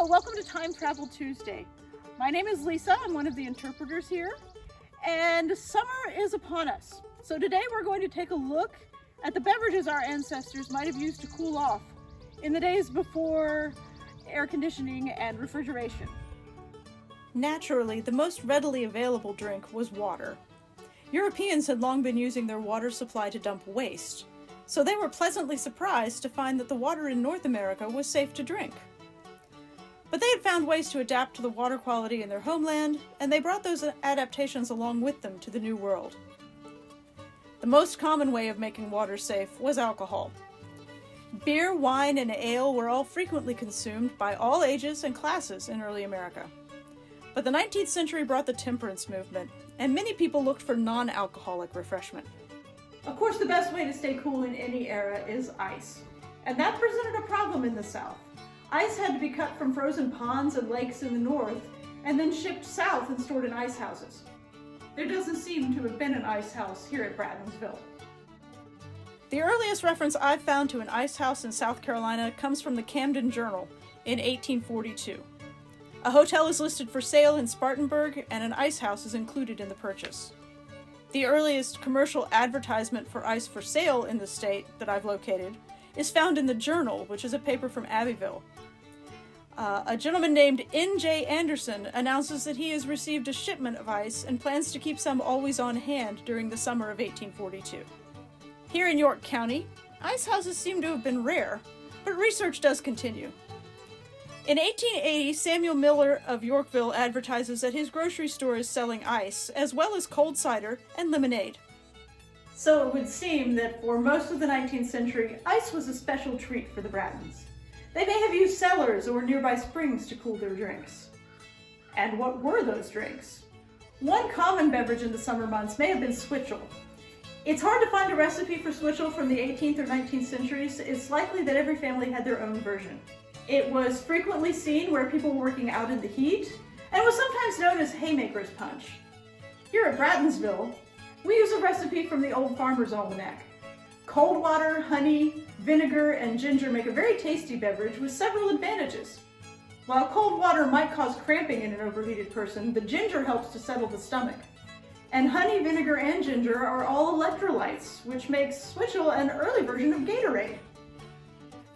Welcome to Time Travel Tuesday. My name is Lisa, I'm one of the interpreters here, and summer is upon us. So today we're going to take a look at the beverages our ancestors might have used to cool off in the days before air conditioning and refrigeration. Naturally, the most readily available drink was water. Europeans had long been using their water supply to dump waste, so they were pleasantly surprised to find that the water in North America was safe to drink. But they had found ways to adapt to the water quality in their homeland, and they brought those adaptations along with them to the New World. The most common way of making water safe was alcohol. Beer, wine, and ale were all frequently consumed by all ages and classes in early America. But the 19th century brought the temperance movement, and many people looked for non-alcoholic refreshment. Of course, the best way to stay cool in any era is ice. And that presented a problem in the South. Ice had to be cut from frozen ponds and lakes in the north, and then shipped south and stored in ice houses. There doesn't seem to have been an ice house here at Brattonville. The earliest reference I've found to an ice house in South Carolina comes from the Camden Journal in 1842. A hotel is listed for sale in Spartanburg, and an ice house is included in the purchase. The earliest commercial advertisement for ice for sale in the state that I've located is found in the Journal, which is a paper from Abbeville. A gentleman named N.J. Anderson announces that he has received a shipment of ice and plans to keep some always on hand during the summer of 1842. Here in York County, ice houses seem to have been rare, but research does continue. In 1880, Samuel Miller of Yorkville advertises that his grocery store is selling ice, as well as cold cider and lemonade. So it would seem that for most of the 19th century, ice was a special treat for the Brattons. They may have used cellars or nearby springs to cool their drinks. And what were those drinks? One common beverage in the summer months may have been switchel. It's hard to find a recipe for switchel from the 18th or 19th centuries. It's likely that every family had their own version. It was frequently seen where people were working out in the heat, and was sometimes known as haymaker's punch. Here at Brattonville, we use a recipe from the Old Farmer's Almanac. Cold water, honey, vinegar, and ginger make a very tasty beverage with several advantages. While cold water might cause cramping in an overheated person, the ginger helps to settle the stomach. And honey, vinegar, and ginger are all electrolytes, which makes switchel an early version of Gatorade.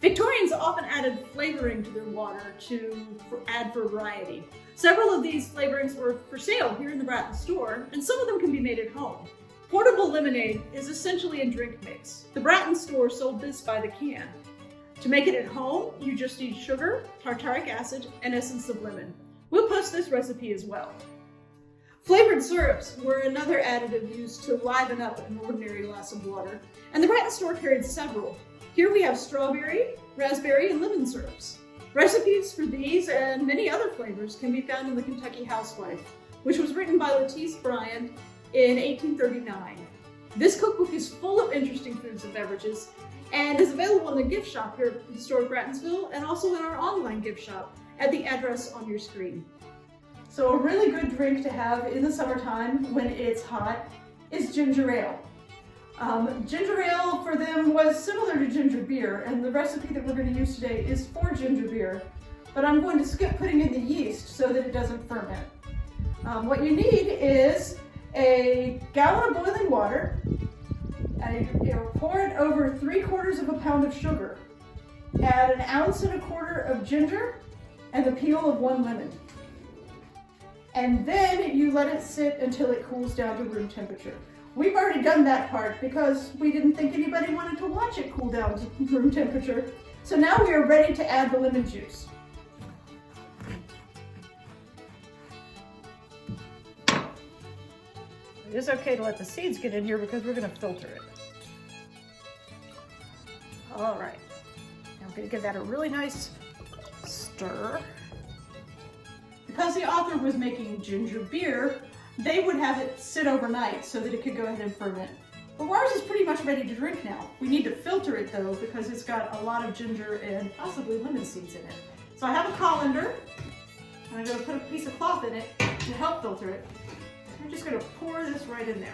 Victorians often added flavoring to their water to add variety. Several of these flavorings were for sale here in the Bratton store, and some of them can be made at home. Portable lemonade is essentially a drink mix. The Bratton store sold this by the can. To make it at home, you just need sugar, tartaric acid, and essence of lemon. We'll post this recipe as well. Flavored syrups were another additive used to liven up an ordinary glass of water, and the Bratton store carried several. Here we have strawberry, raspberry, and lemon syrups. Recipes for these and many other flavors can be found in the Kentucky Housewife, which was written by Lettice Bryant in 1839. This cookbook is full of interesting foods and beverages and is available in the gift shop here at the store at Brattonville and also in our online gift shop at the address on your screen. So a really good drink to have in the summertime when it's hot is ginger ale. Ginger ale for them was similar to ginger beer, and the recipe that we're going to use today is for ginger beer, but I'm going to skip putting in the yeast so that it doesn't ferment. What you need is a gallon of boiling water, pour it over 3/4 pound of sugar, add 1 1/4 ounces of ginger, and the peel of 1 lemon. And then you let it sit until it cools down to room temperature. We've already done that part because we didn't think anybody wanted to watch it cool down to room temperature. So now we are ready to add the lemon juice. It is okay to let the seeds get in here because we're going to filter it. All right, now I'm going to give that a really nice stir. Because the author was making ginger beer, they would have it sit overnight so that it could go ahead and ferment. But ours is pretty much ready to drink now. We need to filter it though because it's got a lot of ginger and possibly lemon seeds in it. So I have a colander, and I'm going to put a piece of cloth in it to help filter it. I'm just going to pour this right in there.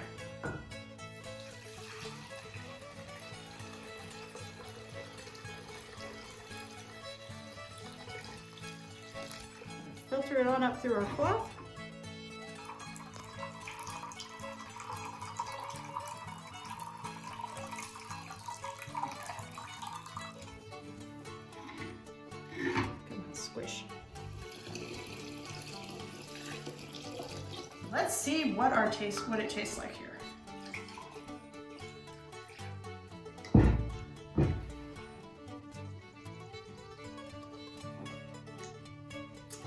filter it on up through our cloth. Come on, squish. Let's see what it tastes like here.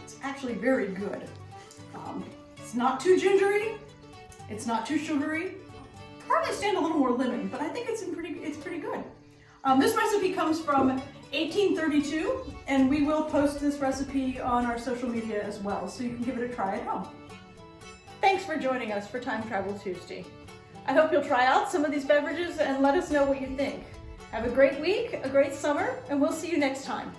It's actually very good. It's not too gingery. It's not too sugary. Probably stand a little more lemon, but I think it's pretty good. This recipe comes from 1832, and we will post this recipe on our social media as well, so you can give it a try at home. Thanks for joining us for Time Travel Tuesday. I hope you'll try out some of these beverages and let us know what you think. Have a great week, a great summer, and we'll see you next time.